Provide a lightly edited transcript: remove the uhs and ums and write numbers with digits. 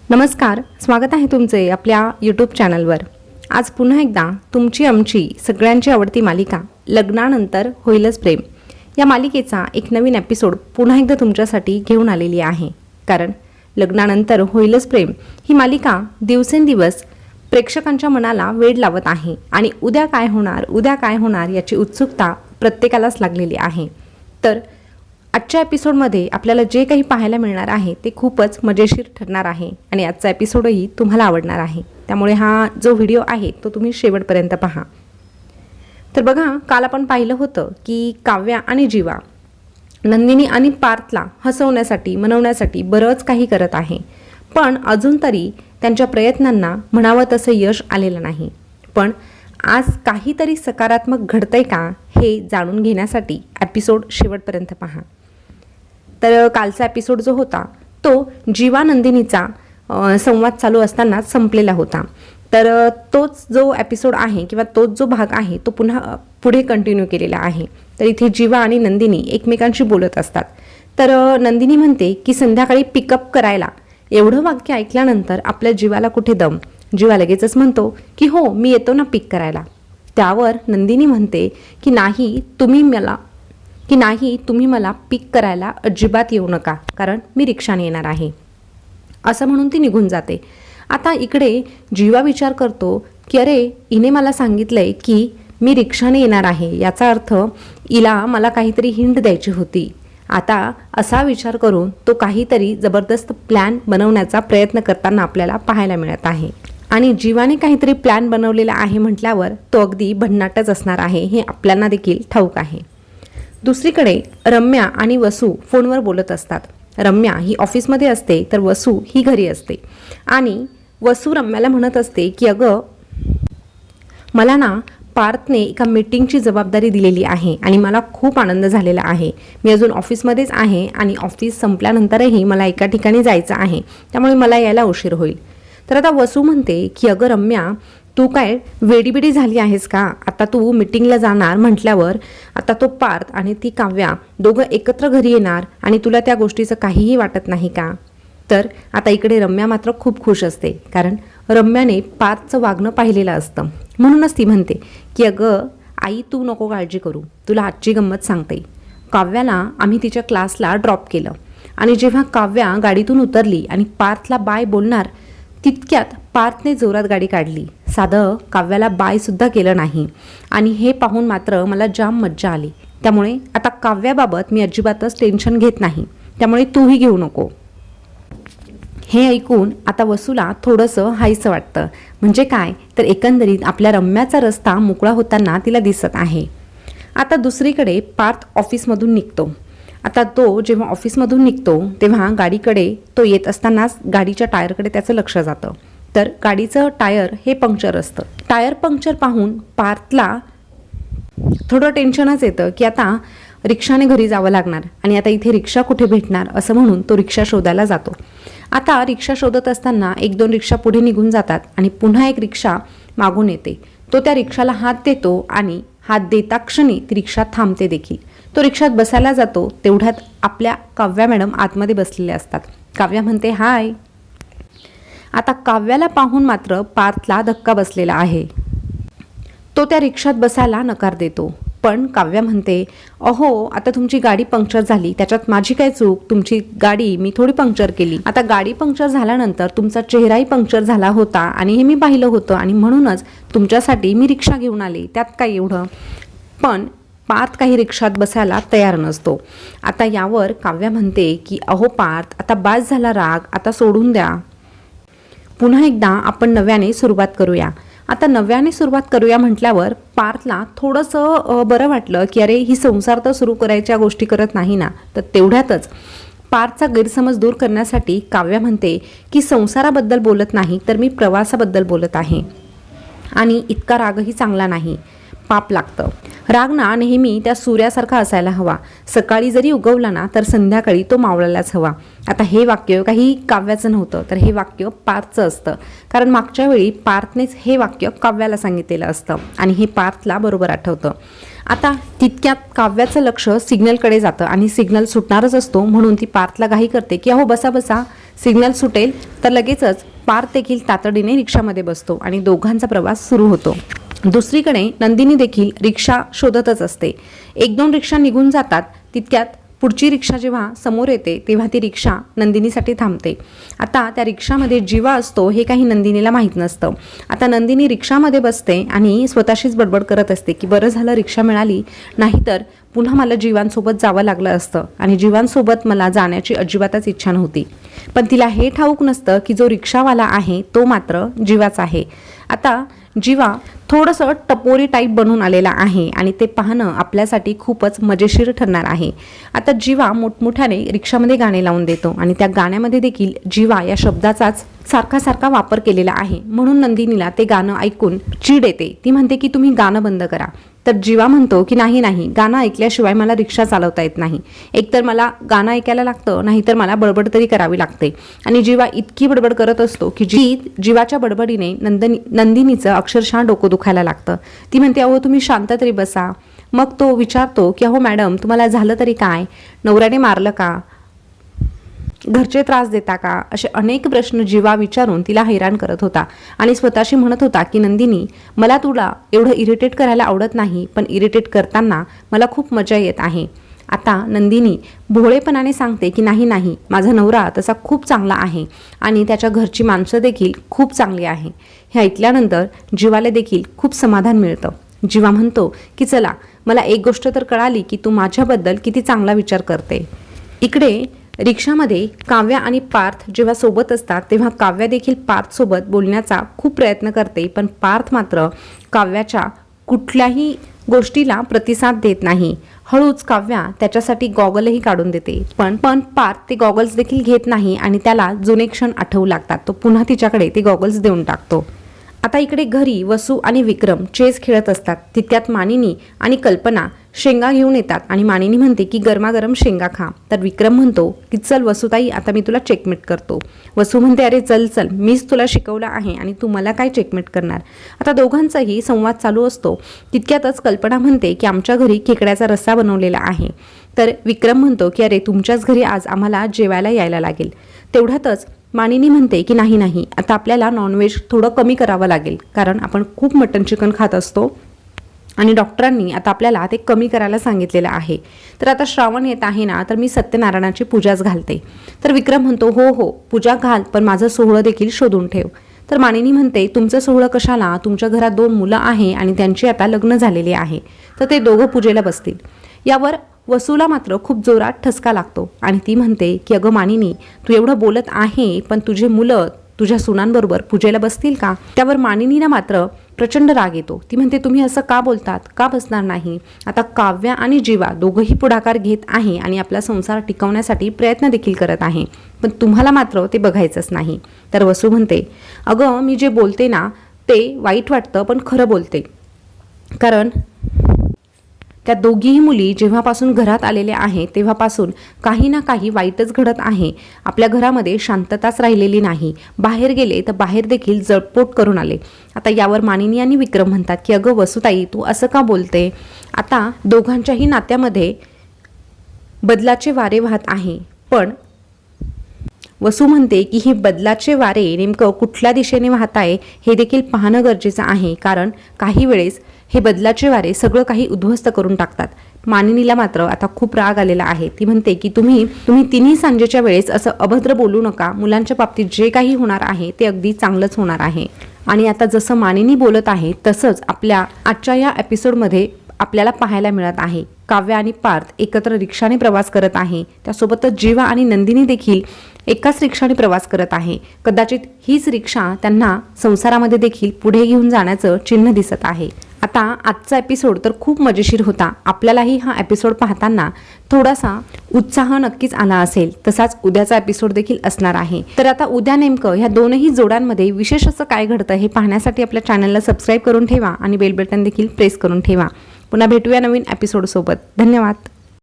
नमस्कार, स्वागत आहे तुमचे आपल्या यूट्यूब चॅनलवर। आज पुन्हा एकदा तुमची आमची सगळ्यांची आवडती मालिका लग्नानंतर होईलच प्रेम या मालिकेचा एक नवीन एपिसोड पुन्हा एकदा तुमच्यासाठी घेऊन आलेली आहे। कारण लग्नानंतर होईलच प्रेम ही मालिका दिवसेंदिवस प्रेक्षकांच्या मनाला वेड लावत आहे आणि उद्या काय होणार याची उत्सुकता प्रत्येकालाच लागलेली आहे। तर आजच्या एपिसोडमध्ये आपल्याला जे काही पाहायला मिळणार आहे ते खूपच मजेशीर ठरणार आहे आणि आजचा एपिसोडही तुम्हाला आवडणार आहे। त्यामुळे हा जो व्हिडिओ आहे तो तुम्ही शेवटपर्यंत पहा। तर बघा, काल आपण पाहिलं होतं की काव्या आणि जीवा नंदिनी आणि पार्थला हसवण्यासाठी मनवण्यासाठी बरंच काही करत आहे, पण अजून तरी त्यांच्या प्रयत्नांना म्हणावं तसं यश आलेलं नाही। पण आज काहीतरी सकारात्मक घडतंय का हे जाणून घेण्यासाठी एपिसोड शेवटपर्यंत पहा। तर कालचा एपिसोड जो होता तो जीवा नंदिनीचा संवाद चालू असताना संपलेला होता। तर तोच जो एपिसोड आहे किंवा तोच जो भाग आहे तो पुढे कंटिन्यू केलेला आहे। तर इथे जीवा आणि नंदिनी एकमेकांशी बोलत असतात। तर नंदिनी म्हणते की संध्याकाळी पिकअप करायला। एवढं वाक्य ऐकल्यानंतर आपल्या जीवाला कुठे दम। जीवा लगेचच म्हणतो की हो, मी येतो ना पिक करायला। त्यावर नंदिनी म्हणते की नाही, तुम्ही मला पिक करायला अजिबात येऊ नका, कारण मी रिक्षाने येणार आहे, असं म्हणून ती निघून जाते। आता इकडे जीवा विचार करतो की अरे, हिने मला सांगितलंय की मी रिक्षाने येणार आहे, याचा अर्थ हिला मला काहीतरी हिंट द्यायची होती। आता असा विचार करून तो काहीतरी जबरदस्त प्लॅन बनवण्याचा प्रयत्न करताना आपल्याला पाहायला मिळत आहे। आणि जीवाने काहीतरी प्लॅन बनवलेला आहे म्हटल्यावर तो अगदी भन्नाटच असणार आहे हे आपल्याला देखील ठाऊक आहे। दुसरीकडे रम्या आणि वसू फोनवर बोलत असतात। रम्या ही ऑफिसमध्ये असते तर वसू ही घरी असते आणि वसू रम्याला म्हणत असते की अगं, मला ना पार्थने एका मीटिंगची जबाबदारी दिलेली आहे आणि मला खूप आनंद झालेला आहे। मी अजून ऑफिसमध्येच आहे आणि ऑफिस संपल्यानंतरही मला एका ठिकाणी जायचं आहे, त्यामुळे मला यायला उशीर होईल। तर आता वसू म्हणते की अगं रम्या, तू काय वेडीबिडी झाली आहेस का? आता तू मीटिंगला जाणार म्हटल्यावर आता तो पार्थ आणि ती काव्या दोघं एकत्र घरी येणार आणि तुला त्या गोष्टीचं काहीही वाटत नाही का? तर आता इकडे रम्या मात्र खूप खुश असते, कारण रम्याने पार्थचं वागणं पाहिलेलं असतं। म्हणूनच ती म्हणते की अगं आई, तू नको काळजी करू, तुला आजची गंमत सांगते। काव्याला आम्ही तिच्या क्लासला ड्रॉप केलं आणि जेव्हा काव्या गाडीतून उतरली आणि पार्थला बाय बोलणार तितक्यात पार्थने जोरात गाडी काढली। साधं काव्याला बाय सुद्धा केलं नाही आणि हे पाहून मात्र मला जाम मज्जा आली। त्यामुळे आता काव्याबाबत मी अजिबातच टेन्शन घेत नाही, त्यामुळे तूही घेऊ नको। हे ऐकून आता वसूला थोडंसं हायसं वाटतं। म्हणजे काय तर एकंदरीत आपल्या रम्याचा रस्ता मोकळा होताना तिला दिसत आहे। आता दुसरीकडे पार्थ ऑफिसमधून निघतो। आता तो जेव्हा ऑफिसमधून निघतो तेव्हा गाडीकडे तो येत असतानाच गाडीच्या टायरकडे त्याचं लक्ष जातं। तर गाडीचं टायर हे पंक्चर असतं। टायर पंक्चर पाहून पार्थला थोडं टेन्शनच येतं की आता रिक्षाने घरी जावं लागणार आणि आता इथे रिक्षा कुठे भेटणार, असं म्हणून तो रिक्षा शोधायला जातो। आता रिक्षा शोधत असताना एक दोन रिक्षा पुढे निघून जातात आणि पुन्हा एक रिक्षा मागून येते। तो त्या रिक्षाला हात देतो आणि हात देता क्षणी ती रिक्षा थांबते देखील। तो रिक्षात बसायला जातो तेवढ्यात आपल्या काव्या मॅडम आतमध्ये बसलेल्या असतात। काव्या म्हणते हाय। आता काव्याला पाहून मात्र पार्थला धक्का बसलेला आहे। तो त्या रिक्षात बसायला नकार देतो, पण काव्या म्हणते अहो, आता तुमची गाडी पंक्चर झाली, त्याच्यात माझी काय चूक? तुमची गाडी मी थोडी पंक्चर केली। आता गाडी पंक्चर झाल्यानंतर तुमचा चेहराही पंक्चर झाला होता आणि हे मी पाहिलं होतं आणि म्हणूनच तुमच्यासाठी मी रिक्षा घेऊन आले, त्यात काय एवढं? पण पार्थ काही रिक्षात बसायला तयार नसतो। आता यावर काव्या म्हणते की अहो पार्थ, आता बास झाला राग, आता सोडून द्या, पुन्हा एकदा आपण नव्याने सुरुवात करूया। आता नव्याने सुरुवात करूया म्हटल्यावर पार्थला थोडंसं बरं वाटलं की अरे, ही संसार तर सुरू करायच्या गोष्टी करत नाही ना। तर तेवढ्यातच पार्थचा गैरसमज दूर करण्यासाठी काव्या म्हणते की संसाराबद्दल बोलत नाही तर मी प्रवासाबद्दल बोलत आहे आणि इतका रागही चांगला नाही, पाप लागतं। राग ना नेहमी त्या सूर्यासारखा असायला हवा, सकाळी जरी उगवला ना तर संध्याकाळी तो मावळायलाच हवा। आता हे वाक्य काही काव्याचं नव्हतं, तर हे वाक्य पार्थचं असतं, कारण मागच्या वेळी पार्थनेच हे वाक्य काव्याला सांगितलेलं असतं आणि हे पार्थला बरोबर आठवतं। आता तितक्यात काव्याचं लक्ष सिग्नलकडे जातं आणि सिग्नल सुटणारच असतो, म्हणून ती पार्थला घाई करते की अहो बसा बसा, सिग्नल सुटेल तर लगेचच पार्थ देखील तातडीने रिक्षामध्ये बसतो आणि दोघांचा प्रवास सुरू होतो. दुसरीकडे नंदिनी देखील रिक्षा शोधतच असते. 1-2 रिक्षा निघून जातात. तितक्यात पुढची रिक्षा जेव्हा समोर येते तेव्हा ती रिक्षा नंदिनीसाठी थांबते. आता त्या रिक्षामध्ये जीवा असतो हे काही नंदिनीला माहीत नसतं. आता नंदिनी रिक्षामध्ये बसते आणि स्वतःशीच बडबड करत असते की बरं झालं रिक्षा मिळाली, नाहीतर पुन्हा मला जीवांसोबत जावं लागलं असतं आणि जीवांसोबत मला जाण्याची अजिबातच इच्छा नव्हती. पण तिला हे ठाऊक नसतं की जो रिक्षावाला आहे तो मात्र जीवाच आहे. आता जीवा थोडंसं टपोरी टाईप बनून आलेला आहे आणि ते पाहणं आपल्यासाठी खूपच मजेशीर ठरणार आहे. आता जीवा मोठमोठ्याने रिक्षामध्ये गाणे लावून देतो आणि त्या गाण्यामध्ये देखील जीवा या शब्दाचाच सारखा वापर केलेला आहे. म्हणून नंदिनीला ते गाणं ऐकून चीड येते. ती म्हणते की तुम्ही गाणं बंद करा. तर जीवा म्हणतो की नाही, गाणं ऐकल्याशिवाय मला रिक्षा चालवता येत नाही. एकतर मला गाणं ऐकायला लागतं, नाहीतर मला बडबड तरी करावी लागते. आणि जीवा इतकी बडबड करत असतो की जीवाच्या बडबडीने नंदिनीचं अक्षरशः डोकं दुखायला लागतं. ती म्हणते अहो तुम्ही शांत तरी बसा. मग तो विचारतो की अहो मॅडम तुम्हाला झालं तरी काय, नवऱ्याने मारलं का, घरचे त्रास देता का, असे अनेक प्रश्न जीवा विचारून तिला हैराण करत होता आणि स्वतःशी म्हणत होता की नंदिनी मला तुला एवढं इरिटेट करायला आवडत नाही, पण इरिटेट करताना मला खूप मजा येत आहे. आता नंदिनी भोळेपणाने सांगते की नाही, माझा नवरा तसा खूप चांगला आहे आणि त्याच्या घरची माणसं देखील खूप चांगली आहे. हे ऐकल्यानंतर जीवाला देखील खूप समाधान मिळतं. जीवा म्हणतो की चला मला एक गोष्ट तर कळाली की तू माझ्याबद्दल किती चांगला विचार करते. इकडे रिक्षामध्ये काव्या आणि पार्थ जेव्हा सोबत असतात तेव्हा काव्या देखील पार्थसोबत बोलण्याचा खूप प्रयत्न करते, पण पार्थ मात्र काव्याच्या कुठल्याही गोष्टीला प्रतिसाद देत नाही. हळूच काव्या त्याच्यासाठी गॉगलही काढून देते, पण पार्थ ते गॉगल्स देखील घेत नाही आणि त्याला जुने क्षण आठवू लागतात. तो पुन्हा तिच्याकडे ते गॉगल्स देऊन टाकतो. आता इकडे घरी वसू आणि विक्रम चेस खेळत असतात. तितक्यात मानिनी आणि कल्पना शेंगा घेऊन येतात आणि मानिनी म्हणते की गरमागरम शेंगा खा. तर विक्रम म्हणतो की चल वसुताई आता मी तुला चेकमेट करतो. वसू म्हणते अरे चल मीच तुला शिकवलं आहे आणि तू मला काय चेकमेट करणार. आता दोघांचाही संवाद चालू असतो. तितक्यातच कल्पना म्हणते की आमच्या घरी खेकड्याचा रस्सा बनवलेला आहे. तर विक्रम म्हणतो की अरे तुमच्याच घरी आज आम्हाला जेवायला यायला लागेल. तेवढ्यातच मानिनी म्हणते की नाही आता आपल्याला नॉनव्हेज थोडं कमी करावं लागेल, कारण आपण खूप मटन चिकन खात असतो आणि डॉक्टरांनी आता आपल्याला ते कमी करायला सांगितलेलं आहे. तर आता श्रावण येत आहे ना, तर मी सत्यनारायणाची पूजाच घालते. तर विक्रम म्हणतो हो पूजा घाल, पण माझं सोहळं देखील शोधून ठेव. तर मानिनी म्हणते तुमचं सोहळं कशाला, तुमच्या घरात 2 मुलं आहे आणि त्यांची आता लग्न झालेली आहे, तर ते दोघं पूजेला बसतील. यावर वसूला मात्र खूप जोरात ठसका लागतो आणि ती म्हणते की अगं मानिनी तू एवढं बोलत आहे, पण तुझे मुलं तुझ्या सुनांबरोबर पूजेला बसतील का. त्यावर मानिनीला मात्र प्रचंड राग येतो. ती म्हणते तुम्ही असं का बोलतात, का बसणार नाही. आता काव्या आणि जीवा दोघंही पुढाकार घेत आहे आणि आपला संसार टिकवण्यासाठी प्रयत्न देखील करत आहे, पण तुम्हाला मात्र ते बघायचंच नाही. तर वसू म्हणते अगं मी जे बोलते ना ते वाईट वाटतं, पण खरं बोलते, कारण त्या दोघीही मुली जेव्हापासून घरात आलेल्या आहेत तेव्हापासून काही ना काही वाईटच घडत आहे. आपल्या घरामध्ये शांतताच राहिलेली नाही. बाहेर गेले तर बाहेर देखील जळपोट करून आले. आता यावर मानिनी आणि विक्रम म्हणतात की अगं वसुताई तू असं का बोलते. आता दोघांच्याही नात्यामध्ये बदलाचे वारे वाहत आहे, पण वसू म्हणते की हे बदलाचे वारे नेमकं कुठल्या दिशेने वाहत आहे हे देखील पाहणं गरजेचं आहे, कारण काही वेळेस हे बदलाचे वारे सगळं काही उद्ध्वस्त करून टाकतात. मानिनीला मात्र आता खूप राग आलेला आहे. ती म्हणते की तुम्ही तिन्ही सांजेच्या वेळेस असं अभद्र बोलू नका. मुलांच्या बाबतीत जे काही होणार आहे ते अगदी चांगलंच होणार आहे. आणि आता जसं मानिनी बोलत आहे तसंच आपल्या आजच्या या एपिसोडमध्ये आपल्याला पाहायला मिळत आहे. काव्या आणि पार्थ एकत्र रिक्षाने प्रवास करत आहे. त्यासोबतच जीवा आणि नंदिनी देखील एकाच रिक्षाने प्रवास करत आहे. कदाचित हीच रिक्षा त्यांना संसारामध्ये देखील पुढे घेऊन जाण्याचं चिन्ह दिसत आहे. आता आजचा एपिसोड तर खूप मजेशीर होता. आपल्यालाही हा एपिसोड पाहताना थोडासा उत्साह नक्कीच आला असेल. तसाच उद्याचा एपिसोड देखील असणार आहे. तर आता उद्या नेमकं ह्या दोनही जोड्यांमध्ये विशेष असं काय घडतं हे पाहण्यासाठी आपल्या चॅनलला सबस्क्राईब करून ठेवा आणि बेल बटन देखील प्रेस करून ठेवा. पुन्हा भेटूया नवीन एपिसोडसोबत. धन्यवाद.